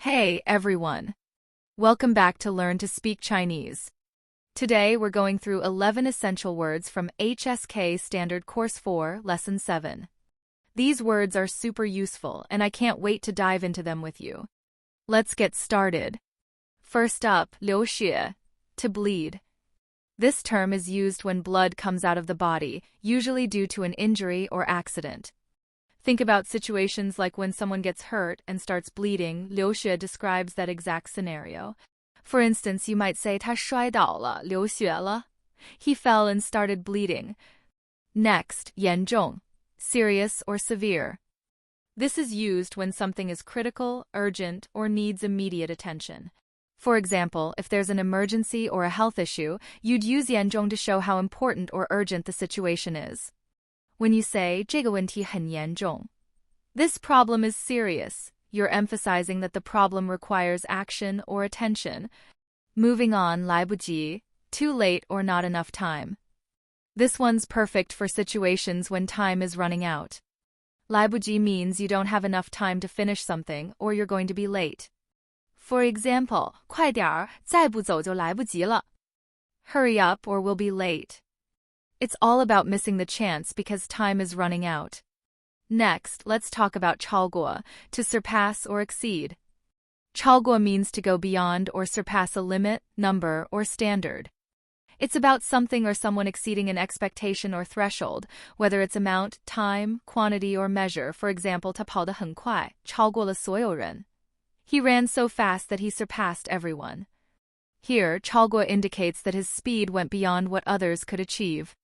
Hey, everyone. Welcome back to Learn to Speak Chinese. Today, we're going through 11 essential words from HSK Standard Course 4, Lesson 7. These words are super useful, and I can't wait to dive into them with you. Let's get started. First up, 流血, to bleed. This term is used when blood comes out of the body, usually due to an injury or accident. Think about situations like when someone gets hurt and starts bleeding. 流血 describes that exact scenario. For instance, you might say 他摔倒了,流血了. He fell and started bleeding. Next, 严重, serious or severe. This is used when something is critical, urgent, or needs immediate attention. For example, if there's an emergency or a health issue, you'd use 严重 to show how important or urgent the situation is. When you say 这个问题很严重, this problem is serious, you're emphasizing that the problem requires action or attention. Moving on, 来不及, too late or not enough time. This one's perfect for situations when time is running out. 来不及 means you don't have enough time to finish something or you're going to be late. For example, 快点儿,再不走就来不及了. Hurry up or we'll be late. It's all about missing the chance because time is running out. Next, let's talk about 超过, to surpass or exceed. 超过 means to go beyond or surpass a limit, number, or standard. It's about something or someone exceeding an expectation or threshold, whether it's amount, time, quantity, or measure. For example, 他跑得很快, 超过了所有人. He ran so fast that he surpassed everyone. Here, 超过 indicates that his speed went beyond what others could achieve.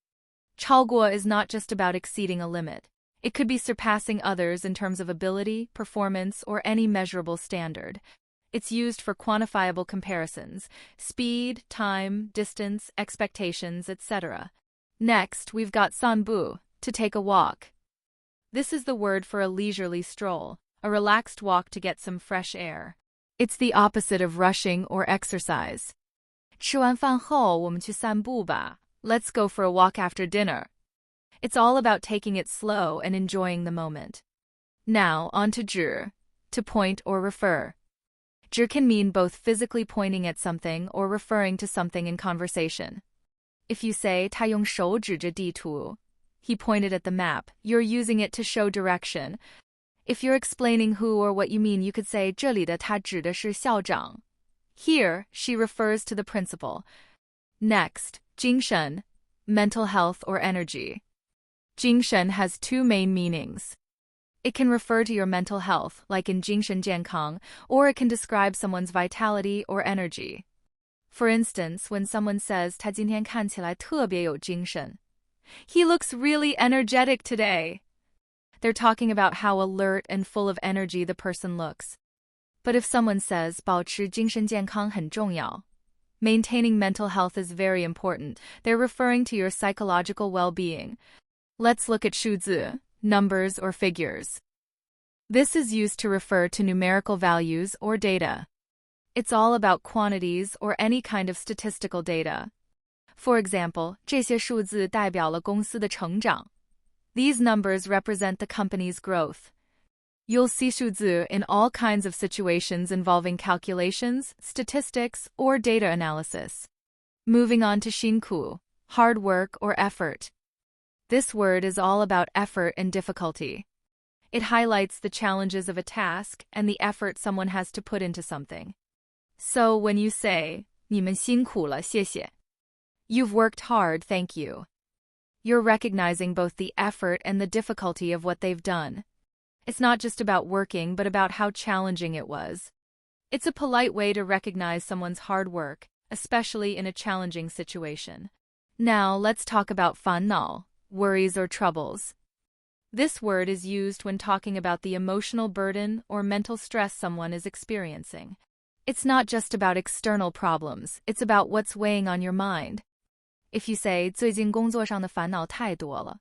超过 is not just about exceeding a limit. It could be surpassing others in terms of ability, performance, or any measurable standard. It's used for quantifiable comparisons, speed, time, distance, expectations, etc. Next, we've got 散步, to take a walk. This is the word for a leisurely stroll, a relaxed walk to get some fresh air. It's the opposite of rushing or exercise. 吃完饭后我们去散步吧. Let's go for a walk after dinner. It's all about taking it slow and enjoying the moment. Now, on to 指, to point or refer. 指 can mean both physically pointing at something or referring to something in conversation. If you say 他用手指着地图, he pointed at the map, you're using it to show direction. If you're explaining who or what you mean, you could say 这里的他指的是校长. Here, she refers to the principal. Next, 精神, mental health or energy. 精神 has two main meanings. It can refer to your mental health, like in 精神健康, or it can describe someone's vitality or energy. For instance, when someone says 他今天看起来特别有精神, he looks really energetic today. They're talking about how alert and full of energy the person looks. But if someone says 保持精神健康很重要, maintaining mental health is very important, they're referring to your psychological well-being. Let's look at 数字, numbers or figures. This is used to refer to numerical values or data. It's all about quantities or any kind of statistical data. For example, 这些数字代表了公司的成长. These numbers represent the company's growth. You'll see 数字 in all kinds of situations involving calculations, statistics, or data analysis. Moving on to 辛苦, hard work or effort. This word is all about effort and difficulty. It highlights the challenges of a task and the effort someone has to put into something. So when you say 你们辛苦了,谢谢, you've worked hard, thank you. You're recognizing both the effort and the difficulty of what they've done. It's not just about working, but about how challenging it was. It's a polite way to recognize someone's hard work, especially in a challenging situation. Now, let's talk about 烦恼, worries or troubles. This word is used when talking about the emotional burden or mental stress someone is experiencing. It's not just about external problems, it's about what's weighing on your mind. If you say 最近工作上的烦恼太多了,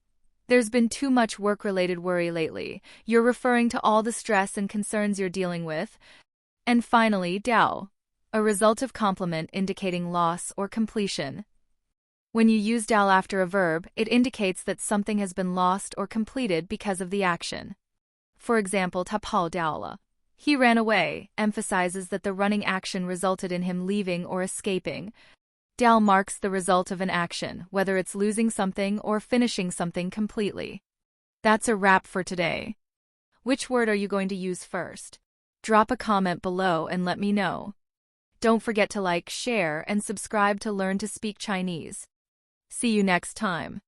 there's been too much work-related worry lately, you're referring to all the stress and concerns you're dealing with. And finally, 掉, a resultive complement indicating loss or completion. When you use 掉 after a verb, it indicates that something has been lost or completed because of the action. For example, 他跑掉了, He ran away emphasizes that the running action resulted in him leaving or escaping. Dal marks the result of an action, whether it's losing something or finishing something completely. That's a wrap for today. Which word are you going to use first? Drop a comment below and let me know. Don't forget to like, share, and subscribe to learn to speak Chinese. See you next time.